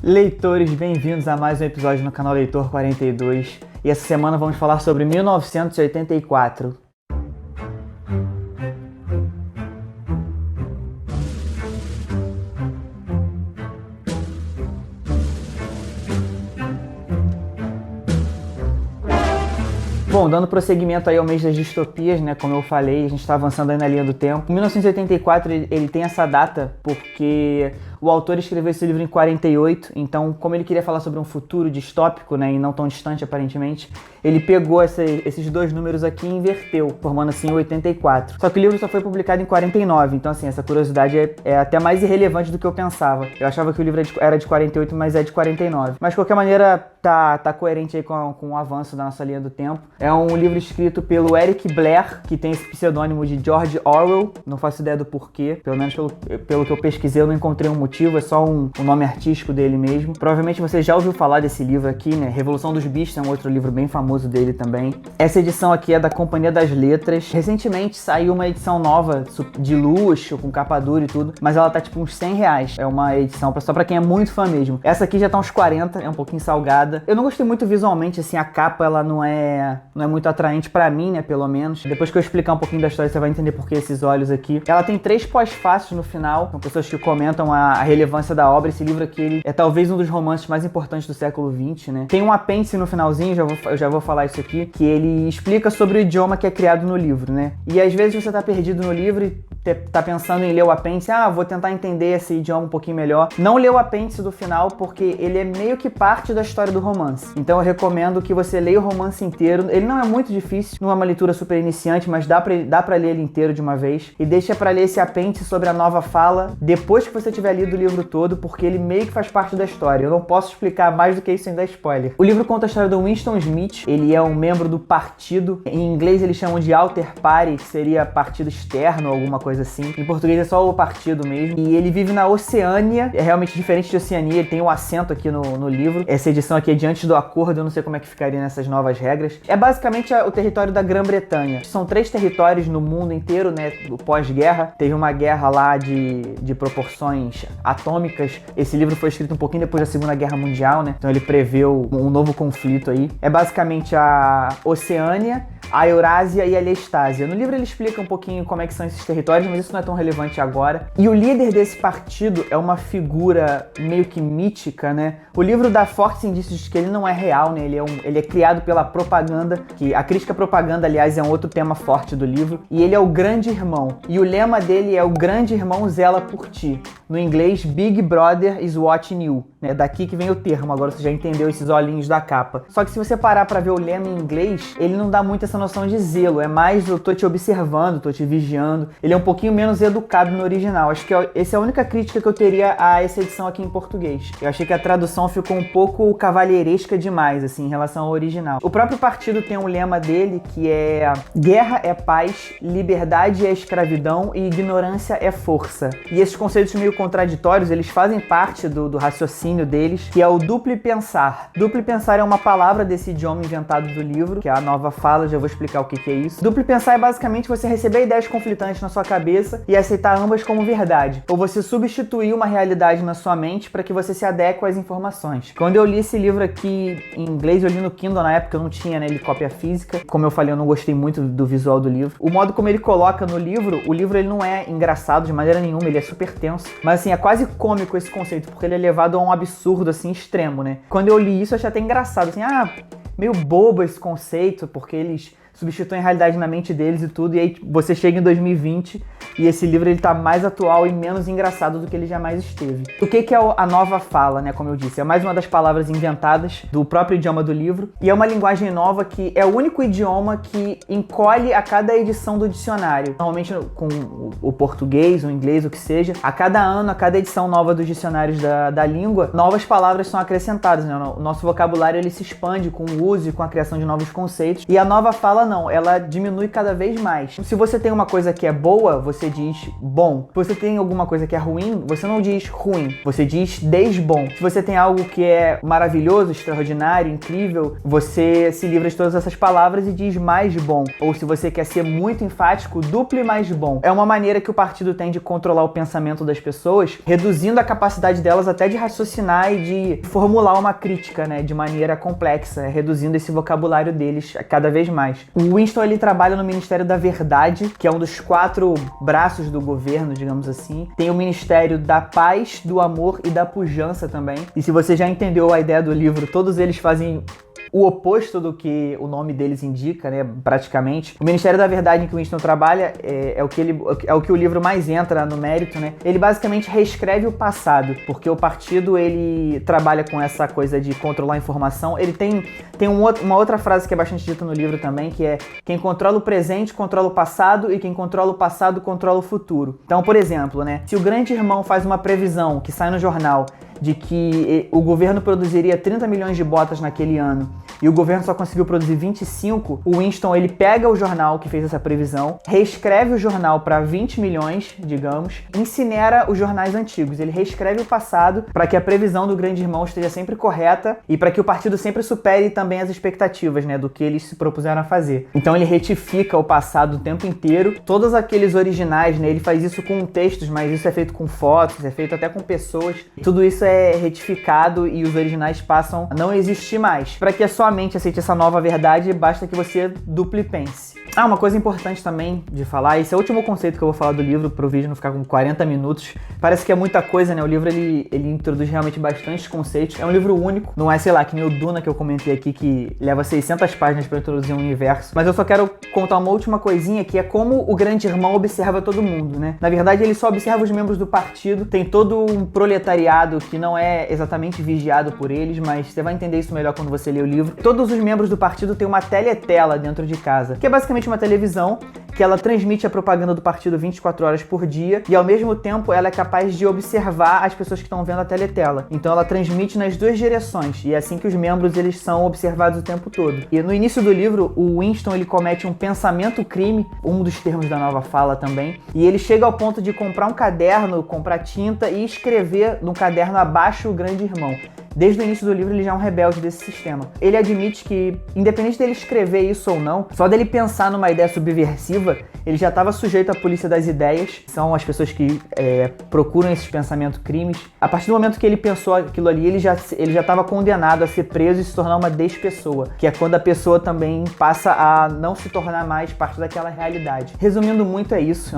Leitores, bem-vindos a mais um episódio no canal Leitor 42. E essa semana vamos falar sobre 1984. Bom, dando prosseguimento aí ao mês das distopias, né, como eu falei, a gente está avançando aí na linha do tempo. 1984, ele tem essa data porque o autor escreveu esse livro em 48, então como ele queria falar sobre um futuro distópico, né, e não tão distante aparentemente, ele pegou esses dois números aqui e inverteu, formando assim o 84. Só que o livro só foi publicado em 49, então assim, essa curiosidade é até mais irrelevante do que eu pensava. Eu achava que o livro era de 48, mas é de 49. Mas de qualquer maneira, tá coerente aí com o avanço da nossa linha do tempo. É um livro escrito pelo Eric Blair, que tem esse pseudônimo de George Orwell. Não faço ideia do porquê, pelo menos pelo que eu pesquisei, eu não encontrei um motivo, é só um nome artístico dele mesmo. Provavelmente você já ouviu falar desse livro aqui, né? Revolução dos Bichos é um outro livro bem famoso dele também. Essa edição aqui é da Companhia das Letras. Recentemente saiu uma edição nova de luxo, com capa dura e tudo, mas ela tá tipo uns R$100. É uma edição só pra quem é muito fã mesmo. Essa aqui já tá uns 40, é um pouquinho salgada. Eu não gostei muito visualmente, assim, a capa ela não é muito atraente pra mim, né, pelo menos. Depois que eu explicar um pouquinho da história, você vai entender por que esses olhos aqui. Ela tem 3 pós-fácios no final, são pessoas que comentam a relevância da obra. Esse livro aqui, ele é talvez um dos romances mais importantes do século XX, né. Tem um apêndice no finalzinho, eu já vou falar isso aqui, que ele explica sobre o idioma que é criado no livro, né. E às vezes você tá perdido no livro e tá pensando em ler o apêndice, vou tentar entender esse idioma um pouquinho melhor. Não lê o apêndice do final, porque ele é meio que parte da história do romance. Então eu recomendo que você leia o romance inteiro. Ele não é muito difícil, não é uma leitura super iniciante, mas dá pra ler ele inteiro de uma vez. E deixa pra ler esse apêndice sobre a nova fala depois que você tiver lido o livro todo, porque ele meio que faz parte da história. Eu não posso explicar mais do que isso sem dar spoiler. O livro conta a história do Winston Smith. Ele é um membro do partido. Em inglês eles chamam de Alter Party, que seria partido externo ou alguma coisa assim. Em português é só o partido mesmo. E ele vive na Oceânia. É realmente diferente de Oceania. Ele tem um acento aqui no livro. Essa edição aqui é de antes do acordo. Eu não sei como é que ficaria nessas novas regras. É basicamente o território da Grã-Bretanha. São 3 territórios no mundo inteiro, né? Pós-guerra. Teve uma guerra lá de proporções atômicas. Esse livro foi escrito um pouquinho depois da Segunda Guerra Mundial, né? Então ele preveu um novo conflito aí. É basicamente a Oceânia, a Eurásia e a Lestásia. No livro ele explica um pouquinho como é que são esses territórios, mas isso não é tão relevante agora. E o líder desse partido é uma figura meio que mítica, né? O livro dá fortes indícios de que ele não é real, né? Ele é criado pela propaganda, que a crítica à propaganda, aliás, é um outro tema forte do livro. E ele é o grande irmão. E o lema dele é: o grande irmão zela por ti. No inglês, Big Brother is watching you. É daqui que vem o termo, agora você já entendeu esses olhinhos da capa. Só que se você parar pra ver o lema em inglês, ele não dá muito essa noção de zelo, é mais eu tô te observando, tô te vigiando. Ele é um pouquinho menos educado no original. Acho que essa é a única crítica que eu teria a essa edição aqui em português. Eu achei que a tradução ficou um pouco cavalheiresca demais, assim, em relação ao original. O próprio partido tem um lema dele que é: guerra é paz, liberdade é escravidão e ignorância é força. E esses conceitos meio contraditórios, eles fazem parte do raciocínio deles, que é o duplo pensar. Duplo pensar é uma palavra desse idioma inventado do livro, que é a nova fala, já vou explicar o que é isso. Duplo pensar é basicamente você receber ideias conflitantes na sua cabeça e aceitar ambas como verdade, ou você substituir uma realidade na sua mente para que você se adeque às informações. Quando eu li esse livro aqui em inglês, eu li no Kindle na época, eu não tinha, né, ele cópia física. Como eu falei, eu não gostei muito do visual do livro. O modo como ele coloca no livro, o livro ele não é engraçado de maneira nenhuma, ele é super tenso, mas assim, é quase cômico esse conceito, porque ele é levado a um absurdo assim extremo, né? Quando eu li isso, eu achei até engraçado, assim, meio bobo esse conceito, porque eles substituem a realidade na mente deles e tudo, e aí você chega em 2020 e esse livro ele tá mais atual e menos engraçado do que ele jamais esteve. O que é a nova fala, né? Como eu disse, é mais uma das palavras inventadas do próprio idioma do livro, e é uma linguagem nova que é o único idioma que encolhe a cada edição do dicionário. Normalmente com o português, o inglês, o que seja, a cada ano, a cada edição nova dos dicionários da língua, novas palavras são acrescentadas, né? O nosso vocabulário ele se expande com o uso e com a criação de novos conceitos, e a nova fala não, ela diminui cada vez mais. Se você tem uma coisa que é boa, você diz bom. Se você tem alguma coisa que é ruim, você não diz ruim, você diz desbom. Se você tem algo que é maravilhoso, extraordinário, incrível, você se livra de todas essas palavras e diz mais bom. Ou se você quer ser muito enfático, duple mais bom. É uma maneira que o partido tem de controlar o pensamento das pessoas, reduzindo a capacidade delas até de raciocinar e de formular uma crítica, né, de maneira complexa, reduzindo esse vocabulário deles cada vez mais. O Winston, ele trabalha no Ministério da Verdade, que é um dos 4 braços do governo, digamos assim. Tem o Ministério da Paz, do Amor e da Pujança também. E se você já entendeu a ideia do livro, todos eles fazem o oposto do que o nome deles indica, né, praticamente. O Ministério da Verdade em que o Winston trabalha é o que o livro mais entra no mérito, né? Ele basicamente reescreve o passado, porque o partido, ele trabalha com essa coisa de controlar a informação. Ele tem uma outra frase que é bastante dita no livro também, que é: quem controla o presente, controla o passado, e quem controla o passado, controla o futuro. Então, por exemplo, né, se o grande irmão faz uma previsão que sai no jornal de que o governo produziria 30 milhões de botas naquele ano e o governo só conseguiu produzir 25, o Winston, ele pega o jornal que fez essa previsão, reescreve o jornal para 20 milhões, digamos, incinera os jornais antigos. Ele reescreve o passado para que a previsão do grande irmão esteja sempre correta e para que o partido sempre supere também as expectativas, né, do que eles se propuseram a fazer. Então ele retifica o passado o tempo inteiro. Todos aqueles originais, né, ele faz isso com textos, mas isso é feito com fotos, é feito até com pessoas. Tudo isso é retificado e os originais passam a não existir mais. Para que a sua mente aceite essa nova verdade, basta que você duple pense. Uma coisa importante também de falar, esse é o último conceito que eu vou falar do livro, pro vídeo não ficar com 40 minutos. Parece que é muita coisa, né? O livro, ele introduz realmente bastante conceitos. É um livro único, não é, sei lá, que nem o Duna que eu comentei aqui, que leva 600 páginas para introduzir um universo. Mas eu só quero contar uma última coisinha, que é como o grande irmão observa todo mundo, né? Na verdade, ele só observa os membros do partido, tem todo um proletariado que não é exatamente vigiado por eles, mas você vai entender isso melhor quando você ler o livro. Todos os membros do partido têm uma teletela dentro de casa, que é basicamente uma televisão que ela transmite a propaganda do partido 24 horas por dia e, ao mesmo tempo, ela é capaz de observar as pessoas que estão vendo a teletela. Então ela transmite nas duas direções e é assim que os membros, eles são observados o tempo todo. E no início do livro, o Winston, ele comete um pensamento-crime, um dos termos da nova fala também, e ele chega ao ponto de comprar um caderno, comprar tinta e escrever no caderno abaixo o grande irmão. Desde o início do livro ele já é um rebelde desse sistema. Ele admite que, independente dele escrever isso ou não, só dele pensar numa ideia subversiva, ele já estava sujeito à polícia das ideias, são as pessoas que procuram esses pensamentos-crimes. A partir do momento que ele pensou aquilo ali, ele já estava condenado a ser preso e se tornar uma despessoa, que é quando a pessoa também passa a não se tornar mais parte daquela realidade. Resumindo muito, é isso.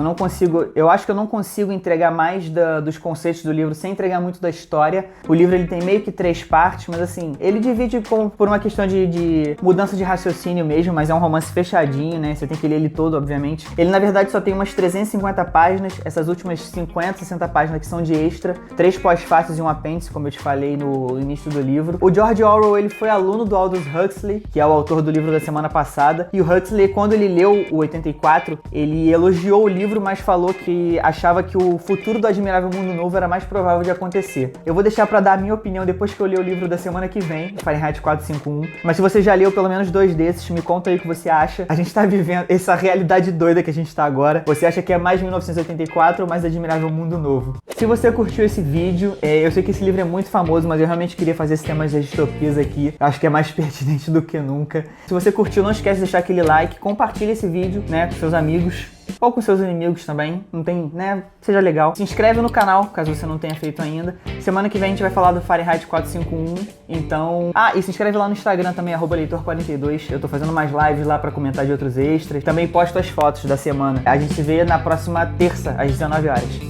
Eu acho que eu não consigo entregar mais dos conceitos do livro sem entregar muito da história. O livro, ele tem meio que 3 partes, mas assim, ele divide por uma questão de mudança de raciocínio mesmo, mas é um romance fechadinho, né? Você tem que ler ele todo, obviamente. Ele, na verdade, só tem umas 350 páginas, essas últimas 50, 60 páginas que são de extra, 3 pós-fácios e um apêndice, como eu te falei no início do livro. O George Orwell, ele foi aluno do Aldous Huxley, que é o autor do livro da semana passada, e o Huxley, quando ele leu o 84, ele elogiou o livro, mas falou que achava que o futuro do Admirável Mundo Novo era mais provável de acontecer. Eu vou deixar pra dar a minha opinião depois que eu ler o livro da semana que vem, Fahrenheit 451, mas se você já leu pelo menos 2 desses, me conta aí o que você acha. A gente tá vivendo essa realidade doida que a gente tá agora. Você acha que é mais 1984 ou mais Admirável Mundo Novo? Se você curtiu esse vídeo, eu sei que esse livro é muito famoso, mas eu realmente queria fazer esse tema das distopias aqui. Acho que é mais pertinente do que nunca. Se você curtiu, não esquece de deixar aquele like, compartilha esse vídeo, né, com seus amigos ou com seus inimigos também, não tem, né, seja legal. Se inscreve no canal, caso você não tenha feito ainda. Semana que vem a gente vai falar do Fahrenheit 451, então... e se inscreve lá no Instagram também, @leitor42, eu tô fazendo mais lives lá pra comentar de outros extras. Também posto as fotos da semana. A gente se vê na próxima terça, às 19 horas.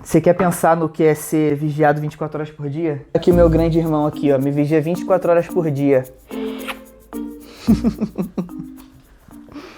Você quer pensar no que é ser vigiado 24 horas por dia? Aqui o meu grande irmão aqui, ó, me vigia 24 horas por dia.